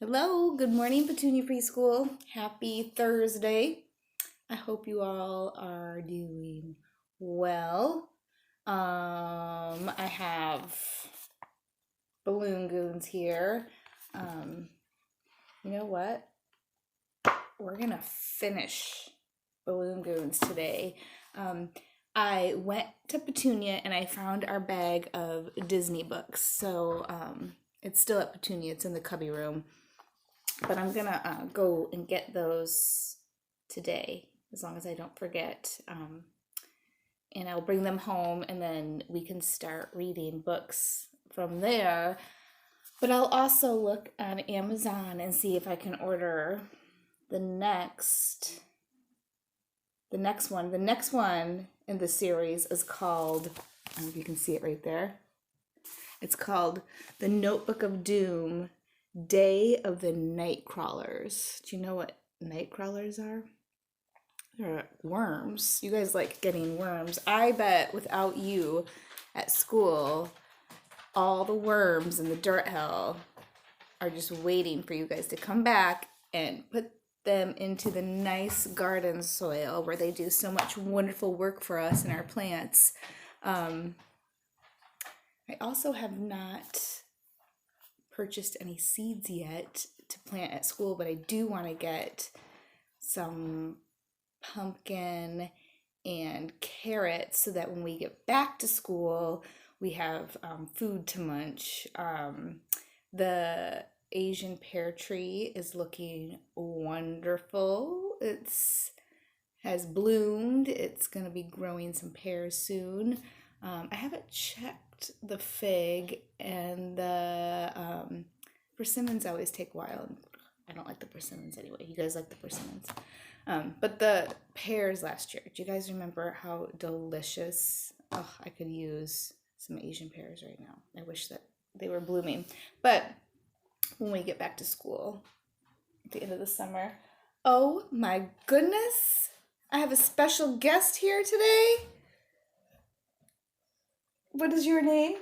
Hello, good morning, Petunia Preschool. Happy Thursday. I hope you all are doing well. I have Balloon Goons here. You know what? We're gonna finish Balloon Goons today. I went to Petunia and I found our bag of Disney books. So it's still at Petunia, it's in the cubby room. But I'm gonna go and get those today, as long as I don't forget. And I'll bring them home, and then we can start reading books from there. But I'll also look on Amazon and see if I can order the next one. The next one in the series is called, I don't know if you can see it right there. It's called The Notebook of Doom, Day of the Nightcrawlers. Do you know what nightcrawlers are? They're worms. You guys like getting worms. I bet without you at school, all the worms in the dirt hell are just waiting for you guys to come back and put them into the nice garden soil where they do so much wonderful work for us and our plants. I also have not purchased any seeds yet to plant at school, but I do want to get some pumpkin and carrots so that when we get back to school, we have food to munch. The Asian pear tree is looking wonderful. It's has bloomed. It's going to be growing some pears soon. I haven't checked the fig, and the persimmons always take a while. I don't like the persimmons anyway. You guys like the persimmons. But the pears last year, do you guys remember how delicious? Oh, I could use some Asian pears right now. I wish that they were blooming. But when we get back to school at the end of the summer, oh my goodness, I have a special guest here today. What is your name?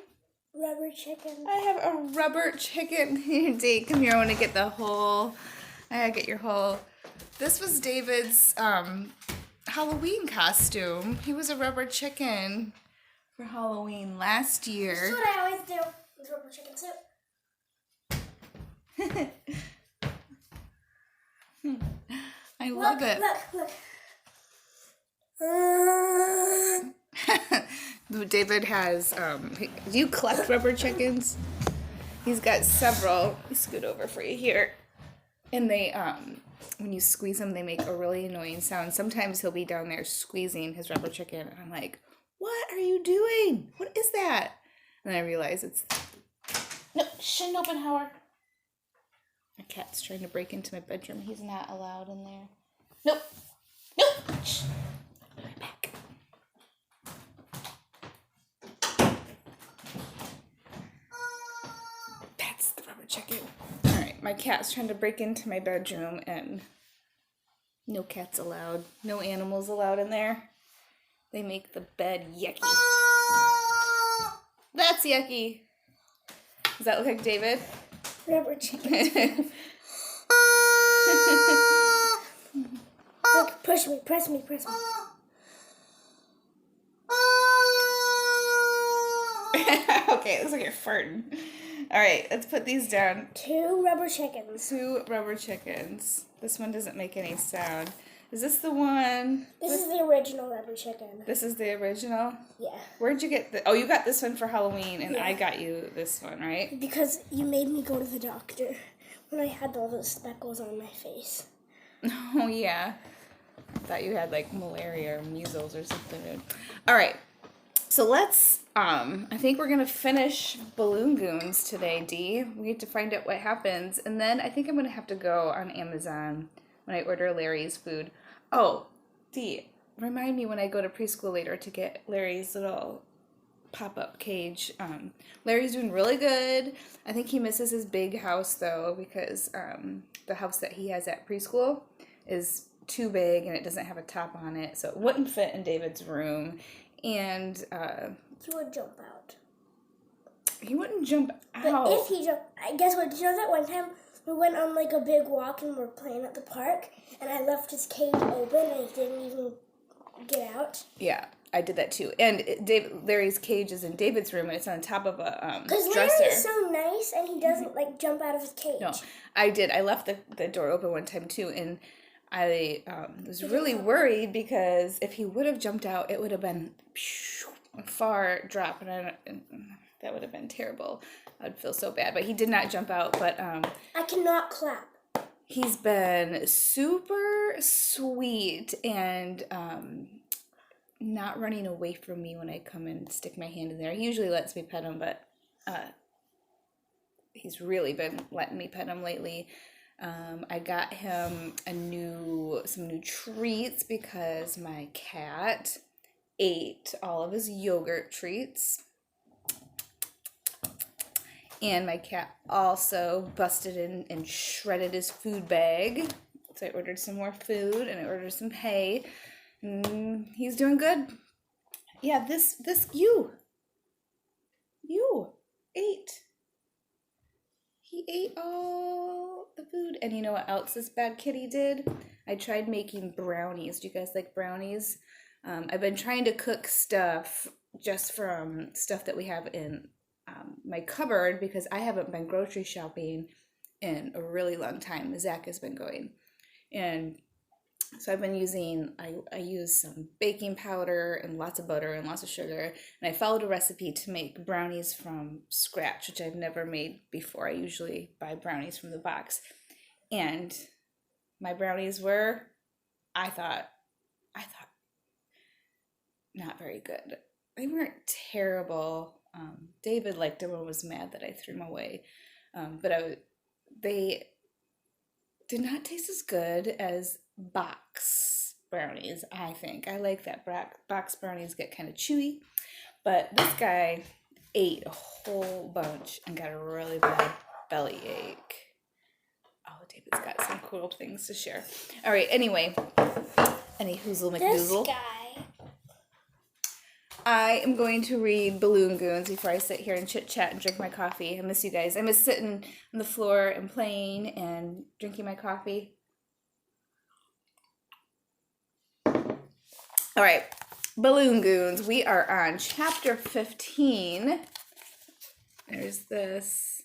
Rubber chicken. I have a rubber chicken. Here, Dave, come here. I want to get I gotta get your whole. This was David's Halloween costume. He was a rubber chicken for Halloween last year. That's what I always do with rubber chicken soup. I love it. Look. David has, do you collect rubber chickens? He's got several. Let me scoot over for you here. And they, when you squeeze them, they make a really annoying sound. Sometimes he'll be down there squeezing his rubber chicken, and I'm like, what are you doing? What is that? And I realize it's, no, shouldn't open, Howard. My cat's trying to break into my bedroom. He's not allowed in there. Nope. Shh. I'll be right back. That's the rubber chicken. All right, my cat's trying to break into my bedroom, and no cats allowed. No animals allowed in there. They make the bed yucky. That's yucky. Does that look like David? Rubber chicken. Look, push me, press me. Okay, it looks like you're farting. All right, let's put these down. 2 rubber chickens. 2 rubber chickens. This one doesn't make any sound. Is this the one? This is the original rubber chicken. This is the original? Yeah. Where'd you get the... Oh, you got this one for Halloween, and Yeah. I got you this one, right? Because you made me go to the doctor when I had all those speckles on my face. Oh, yeah. I thought you had, like, malaria or measles or something. All right. So let's... I think we're going to finish Balloon Goons today, Dee. We get to find out what happens. And then I think I'm going to have to go on Amazon when I order Larry's food. Oh, Dee, remind me when I go to preschool later to get Larry's little pop-up cage. Larry's doing really good. I think he misses his big house, though, because the house that he has at preschool is too big and it doesn't have a top on it, so it wouldn't fit in David's room. And He would jump out. he wouldn't jump But out. if he jumped, guess what? Did you know that one time we went on like a big walk and we're playing at the park, and I left his cage open and he didn't even get out. Yeah, I did that too. And Larry's cage is in David's room, and it's on top of a Because dresser. Larry's so nice, and he doesn't like jump out of his cage. No, I did. I left the door open one time too, and I was really worried because if he would have jumped out, it would have been a far drop, and that would have been terrible. I'd feel so bad. But he did not jump out. But I cannot clap. he's been super sweet and not running away from me when I come and stick my hand in there. He usually lets me pet him, but he's really been letting me pet him lately. I got him some new treats because my cat ate all of his yogurt treats. And my cat also busted in and shredded his food bag. So I ordered some more food and I ordered some hay. He's doing good. Yeah, you ate. He ate all the food. And you know what else this bad kitty did? I tried making brownies. Do you guys like brownies? I've been trying to cook stuff just from stuff that we have in my cupboard because I haven't been grocery shopping in a really long time. Zach has been going. And so I've been using, I use some baking powder and lots of butter and lots of sugar. And I followed a recipe to make brownies from scratch, which I've never made before. I usually buy brownies from the box. And my brownies were, I thought not very good. They weren't terrible. David liked them and was mad that I threw them away. But they did not taste as good as box brownies, I think. I like that box brownies get kind of chewy. But this guy ate a whole bunch and got a really bad bellyache. Oh, David's got some cool things to share. All right, anyway. Any Hoozle McDoozle? This guy. I am going to read Balloon Goons before I sit here and chit chat and drink my coffee. I miss you guys. I miss sitting on the floor and playing and drinking my coffee. All right, Balloon Goons. We are on chapter 15. There's this.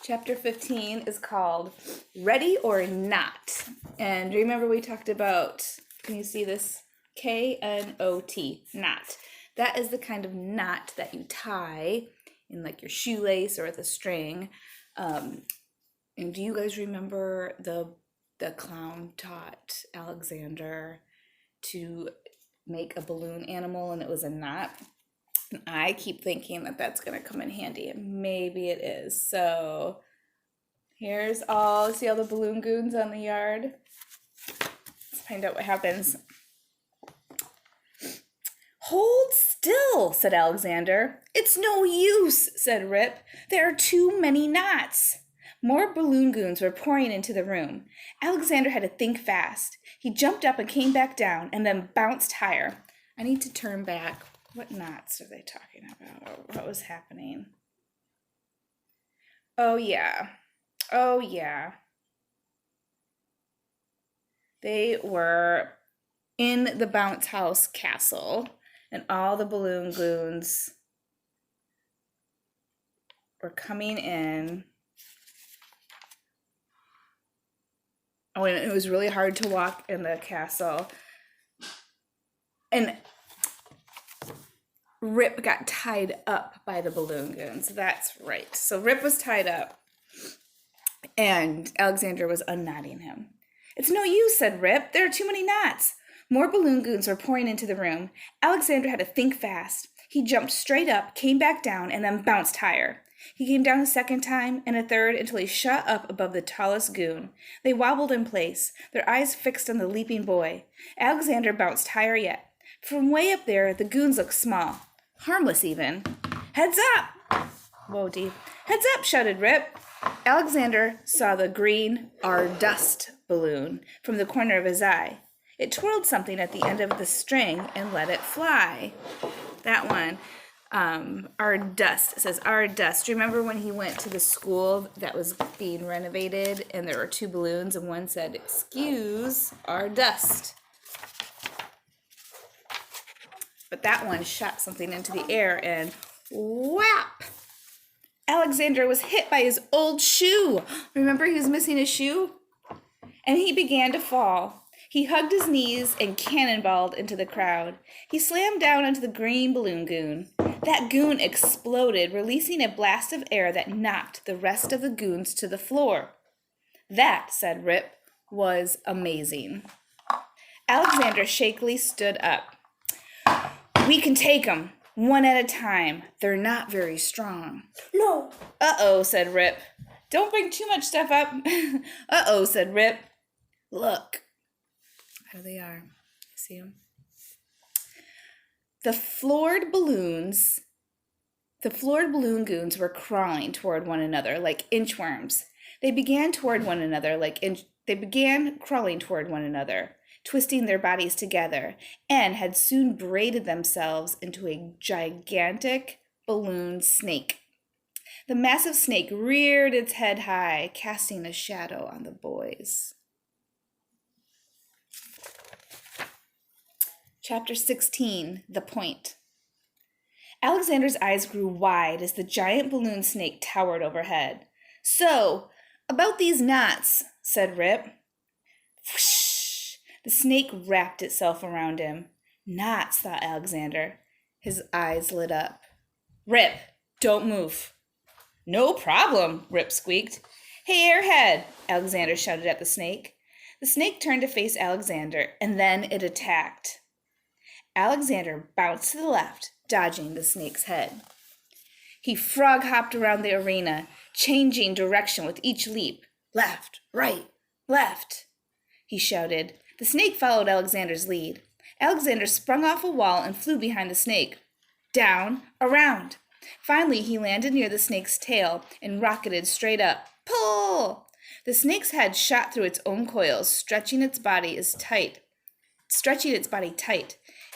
Chapter 15 is called Ready or Not. And do you remember we talked about, can you see this? K-N-O-T, knot. That is the kind of knot that you tie in like your shoelace or with a string. And do you guys remember the clown taught Alexander to make a balloon animal and it was a knot? And I keep thinking that that's going to come in handy, and maybe it is. So here's see all the Balloon Goons on the yard? Let's find out what happens. Hold still, said Alexander. It's no use, said Rip. There are too many knots. More Balloon Goons were pouring into the room. Alexander had to think fast. He jumped up and came back down and then bounced higher. I need to turn back. What knots are they talking about? What was happening? Oh, yeah. They were in the Bounce House castle. And all the Balloon Goons were coming in. Oh, and it was really hard to walk in the castle. And Rip got tied up by the Balloon Goons. That's right. So Rip was tied up. And Alexander was unknotting him. It's no use, said Rip. There are too many knots. More Balloon Goons were pouring into the room. Alexander had to think fast. He jumped straight up, came back down, and then bounced higher. He came down a second time, and a third, until he shot up above the tallest goon. They wobbled in place, their eyes fixed on the leaping boy. Alexander bounced higher yet. From way up there, the goons looked small. Harmless, even. Heads up! Whoa, Dee. Heads up, shouted Rip. Alexander saw the green Ardust balloon from the corner of his eye. It twirled something at the end of the string and let it fly. That one. Our dust. It says our dust. Do you remember when he went to the school that was being renovated and there were two balloons and one said, "Excuse our dust." But that one shot something into the air and whap! Alexander was hit by his old shoe. Remember he was missing a shoe? And he began to fall. He hugged his knees and cannonballed into the crowd. He slammed down onto the green balloon goon. That goon exploded, releasing a blast of air that knocked the rest of the goons to the floor. That, said Rip, was amazing. Alexander shakily stood up. "We can take them, one at a time. They're not very strong." No. "Uh-oh," said Rip. "Don't bring too much stuff up." "Uh-oh," said Rip. "Look." There they are. See them? The floored balloon goons were crawling toward one another like inchworms. They began crawling toward one another, twisting their bodies together, and had soon braided themselves into a gigantic balloon snake. The massive snake reared its head high, casting a shadow on the boys. Chapter 16, The Point. Alexander's eyes grew wide as the giant balloon snake towered overhead. "So, about these knots," said Rip. Whoosh! The snake wrapped itself around him. "Knots," thought Alexander. His eyes lit up. "Rip, don't move." "No problem," Rip squeaked. "Hey, Airhead," Alexander shouted at the snake. The snake turned to face Alexander, and then it attacked. Alexander bounced to the left, dodging the snake's head. He frog-hopped around the arena, changing direction with each leap. "Left, right, left," he shouted. The snake followed Alexander's lead. Alexander sprung off a wall and flew behind the snake. Down, around. Finally, he landed near the snake's tail and rocketed straight up. Pull! The snake's head shot through its own coils, stretching its body tight.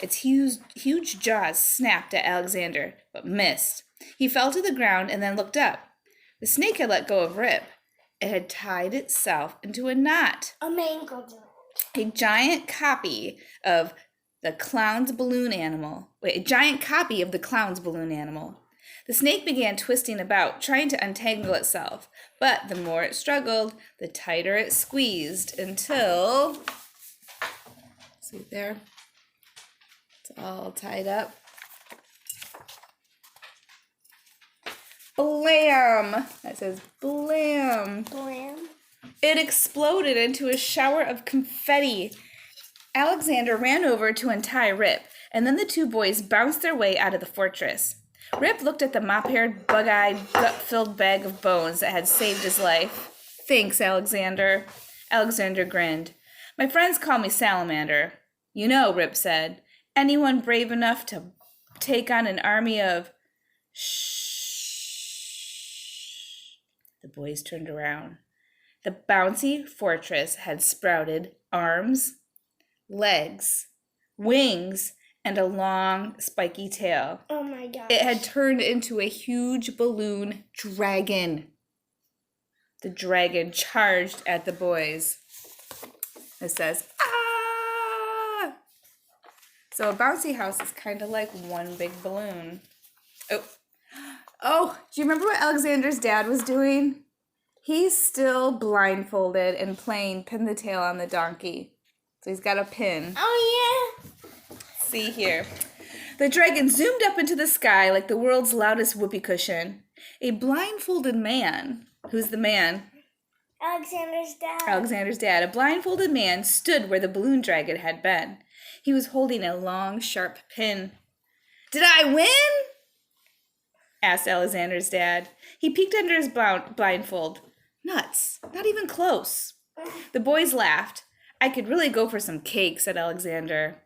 Its huge jaws snapped at Alexander, but missed. He fell to the ground and then looked up. The snake had let go of Rip. It had tied itself into a knot. A mango nut. A giant copy of the clown's balloon animal. The snake began twisting about, trying to untangle itself. But the more it struggled, the tighter it squeezed until... See there? It's all tied up. Blam! That says blam. Blam. It exploded into a shower of confetti. Alexander ran over to untie Rip, and then the two boys bounced their way out of the fortress. Rip looked at the mop-haired, bug-eyed, gut-filled bag of bones that had saved his life. "Thanks, Alexander." Alexander grinned. "My friends call me Salamander." "You know," Rip said, "anyone brave enough to take on an army of..." Shh. The boys turned around. The bouncy fortress had sprouted arms, legs, wings, and a long, spiky tail. Oh my gosh. It had turned into a huge balloon dragon. The dragon charged at the boys. It says, "Ah!" So a bouncy house is kind of like one big balloon. Oh, do you remember what Alexander's dad was doing? He's still blindfolded and playing pin the tail on the donkey. So he's got a pin. Oh, yeah. See here. The dragon zoomed up into the sky like the world's loudest whoopee cushion. A blindfolded man. Who's the man? Alexander's dad. Alexander's dad. A blindfolded man stood where the balloon dragon had been. He was holding a long, sharp pin. "Did I win?" asked Alexander's dad. He peeked under his blindfold. Nuts. Not even close. The boys laughed. "I could really go for some cake," said Alexander.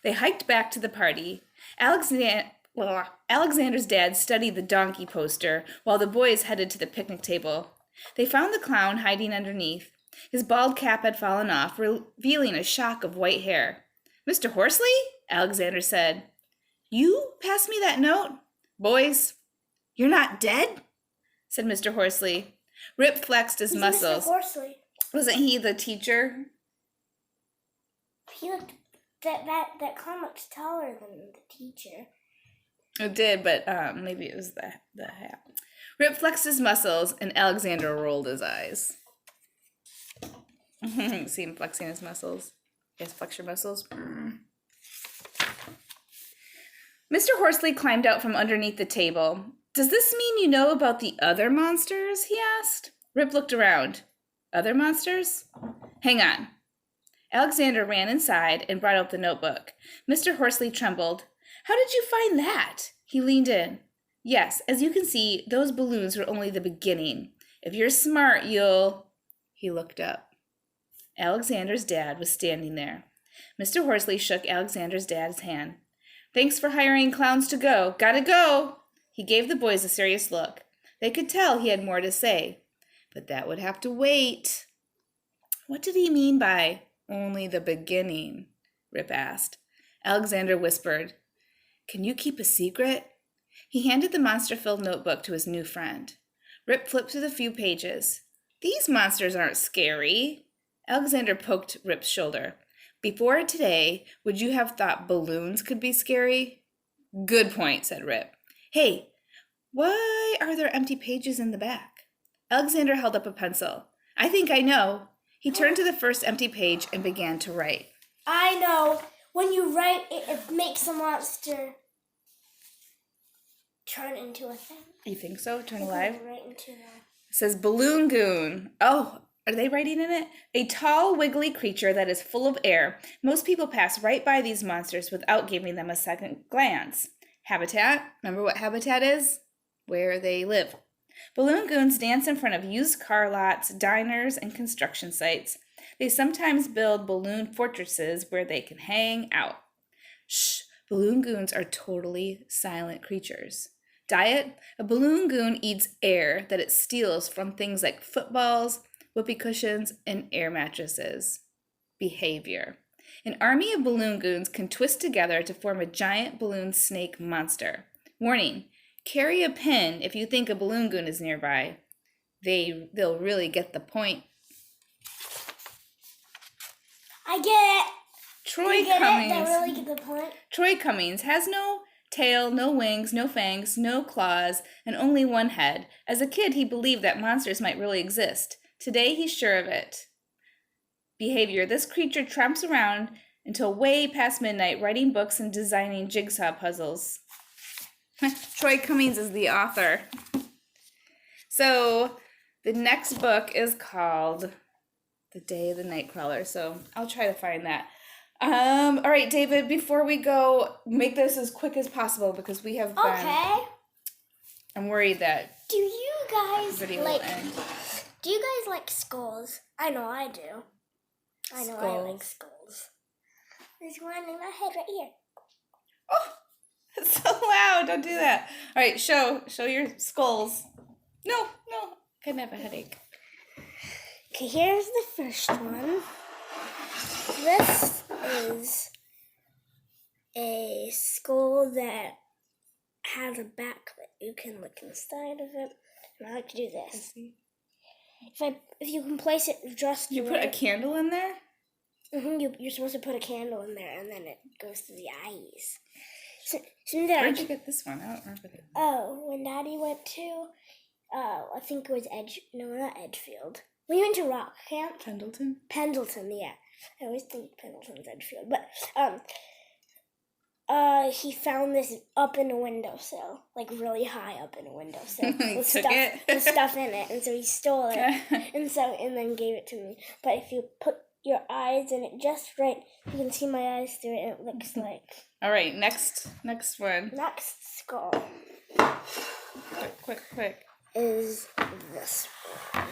They hiked back to the party. Alexander's dad studied the donkey poster while the boys headed to the picnic table. They found the clown hiding underneath. His bald cap had fallen off, revealing a shock of white hair. "Mr. Horsley?" Alexander said. "You pass me that note?" Boys, you're not dead? Said Mr. Horsley. Rip flexed his Who's muscles. Mr. Horsley? Wasn't he the teacher? He looked that comic's taller than the teacher. It did, but maybe it was the hat. Rip flexed his muscles, and Alexander rolled his eyes. See him flexing his muscles? Yes, flex your muscles. Mr. Horsley climbed out from underneath the table. Does this mean you know about the other monsters? He asked. Rip looked around. Other monsters? Hang on. Alexander ran inside and brought out the notebook. Mr. Horsley trembled. How did you find that? He leaned in. Yes, as you can see, those balloons were only the beginning. If you're smart, you'll... He looked up. Alexander's dad was standing there. Mr. Horsley shook Alexander's dad's hand. Thanks for hiring clowns to go. Gotta go. He gave the boys a serious look. They could tell he had more to say, but that would have to wait. What did he mean by only the beginning? Rip asked. Alexander whispered, Can you keep a secret? He handed the monster-filled notebook to his new friend. Rip flipped through the few pages. These monsters aren't scary. Alexander poked Rip's shoulder. Before today, would you have thought balloons could be scary? Good point, said Rip. Hey, why are there empty pages in the back? Alexander held up a pencil. I think I know. He turned to the first empty page and began to write. I know. When you write, it makes a monster turn into a thing. You think so? Turn alive? Right into It says Balloon Goon. Oh, are they writing in it? A tall, wiggly creature that is full of air. Most people pass right by these monsters without giving them a second glance. Habitat. Remember what habitat is? Where they live. Balloon Goons dance in front of used car lots, diners, and construction sites. They sometimes build balloon fortresses where they can hang out. Shh! Balloon Goons are totally silent creatures. Diet: a balloon goon eats air that it steals from things like footballs, whoopee cushions, and air mattresses. Behavior: an army of balloon goons can twist together to form a giant balloon snake monster. Warning: carry a pin if you think a balloon goon is nearby. They'll really get the point. I get it. Troy Get Cummings. it? They really get the point. Troy Cummings has no tail, no wings, no fangs, no claws, and only one head. As a kid, he believed that monsters might really exist. Today, he's sure of it. Behavior: this creature tramps around until way past midnight, writing books and designing jigsaw puzzles. Troy Cummings is the author. So, the next book is called The Day of the Nightcrawler. So, I'll try to find that. All right, David, before we go, make this as quick as possible because we have been... Okay. I'm worried that Do you guys video like... will end. Do you guys like skulls? I know I do. I know I like skulls. There's one in my head right here. Oh, it's so loud. Don't do that. All right, show your skulls. No. Couldn't have a headache. Okay, here's the first one. This is a skull that has a back that you can look inside of it. And I like to do this. If you can place it just You put a candle in there? you're supposed to put a candle in there, and then it goes through the eyes. So then Where'd you get this one? I don't remember that. Oh, when Daddy went to, I think it was not Edgefield. We went to rock camp. Pendleton, yeah. I always think Pendleton's Edgefield, but he found this up in a windowsill, like really high up in a windowsill, with stuff in it, and so he stole it, and then gave it to me. But if you put your eyes in it just right, you can see my eyes through it, and it looks like. All right, next one. Next skull. Quick. Is this one?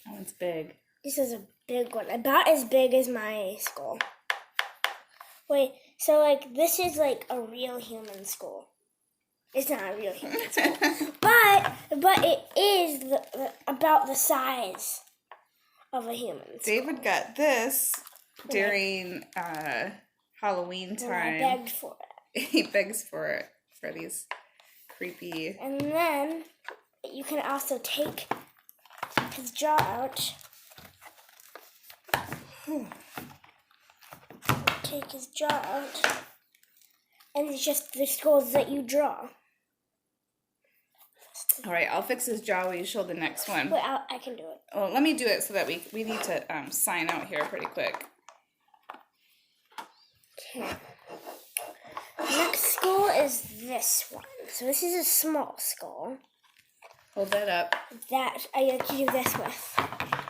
That one's big. This is a big one, about as big as my skull. Wait, so like this is like a real human skull. It's not a real human skull, but it is about the size of a human skull. David got this during Halloween time. And I begged for it. He begs for it. for these creepy. And then you can also take his jaw out. Take his jaw out. And it's just the skulls that you draw. All right, I'll fix his jaw while you show the next one. Wait, I can do it. Oh, let me do it so that we need to sign out here pretty quick. Okay. Next skull is this one. So this is a small skull. Hold that up. That I like to do this with.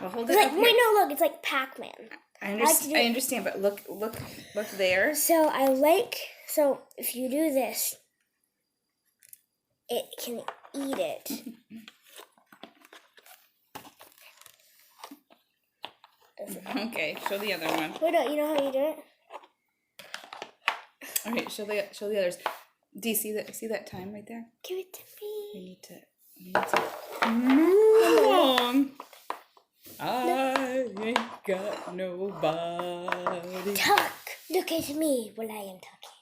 Well, hold It's it like, up wait, here. no, look, it's like Pac-Man. I like to do- understand, but look there. So if you do this, it can eat it. Okay, show the other one. Wait, no, you know how you do it? All right, show the others. Do you see that time right there? Give it to me. We need to move along. I ain't got nobody. Talk. Look at me while I am talking.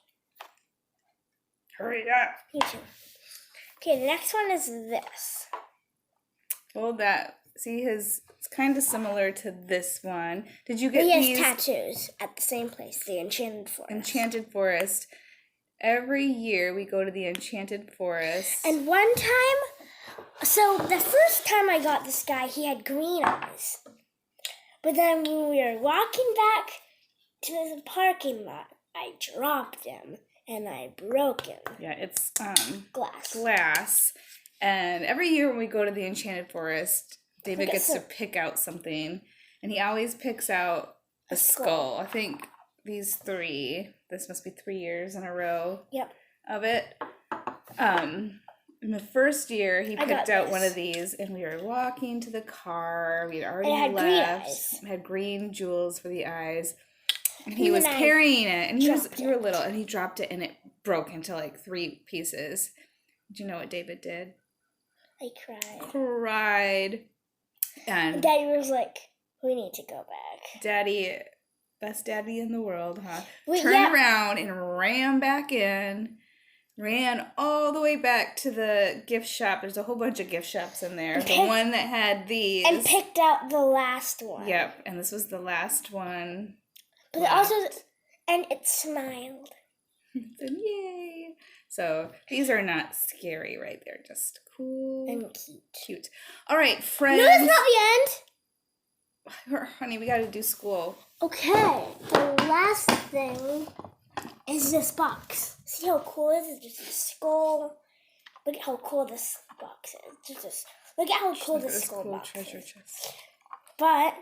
Hurry up. You too. Okay, the next one is this. Hold that. See it's kind of similar to this one. Did you get He has these? tattoos at the same place, the Enchanted Forest. Enchanted Forest. Every year we go to the Enchanted Forest. And one time, so the first time I got this guy, he had green eyes. But then when we were walking back to the parking lot, I dropped him and I broke him. Yeah, it's Glass. And every year when we go to the Enchanted Forest, David get gets to some- pick out something, and he always picks out a skull. I think these 3. This must be 3 years in a row. Yep. Of it. In the first year, he I got picked out one this. of these, and we were walking to the car. We had already It had green left. eyes. It had green jewels for the eyes. And And he was then I carrying it, and you dropped were little, and he dropped it, and it broke into like 3 pieces. Did you know what David did? I cried. Cried. And Daddy was like, we need to go back. Daddy, best daddy in the world, huh? Wait, Turned yeah. around and ran back in. Ran all the way back to the gift shop. There's a whole bunch of gift shops in there. The one that had these. And picked out the last one. Yep, and this was the last one. But it also, and it smiled. And yay! So these are not scary, right? They're just cool, And cute. cute. All right, friends. No, that's not the end. Honey, we got to do school. Okay, the last thing is this box. See how cool it is? It's just a skull. Look at how cool this box is. Look at how cool Look at this this skull cool box treasure is. chest. But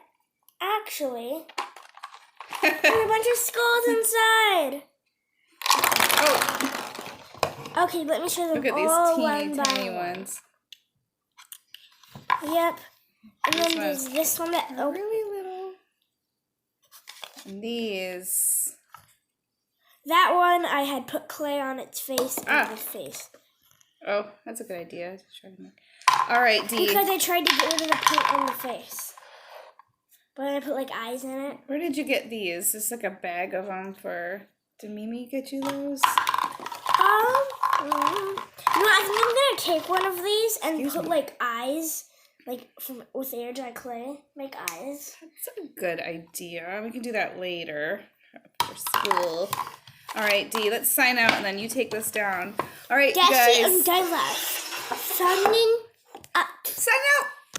actually, there's a bunch of skulls inside. Oh, Okay, let me show them look at all these teeny one by tiny one. ones. Yep. And This then there's one. this one that Really little. And these. that one I had put clay on its face and Ah. the face. Oh, that's a good idea. All right, Dee. Because I tried to get rid of the paint on the face. But I put like eyes in it. Where did you get these? Is this like a bag of them for... Did Mimi get you those? You know, I think I'm gonna take one of these and Excuse put me. like eyes, like with air dry clay, make eyes. That's a good idea. We can do that later for school. All right, Dee, let's sign out and then you take this down. All right, Dashi guys. and Dailash. Signing out. Sign out.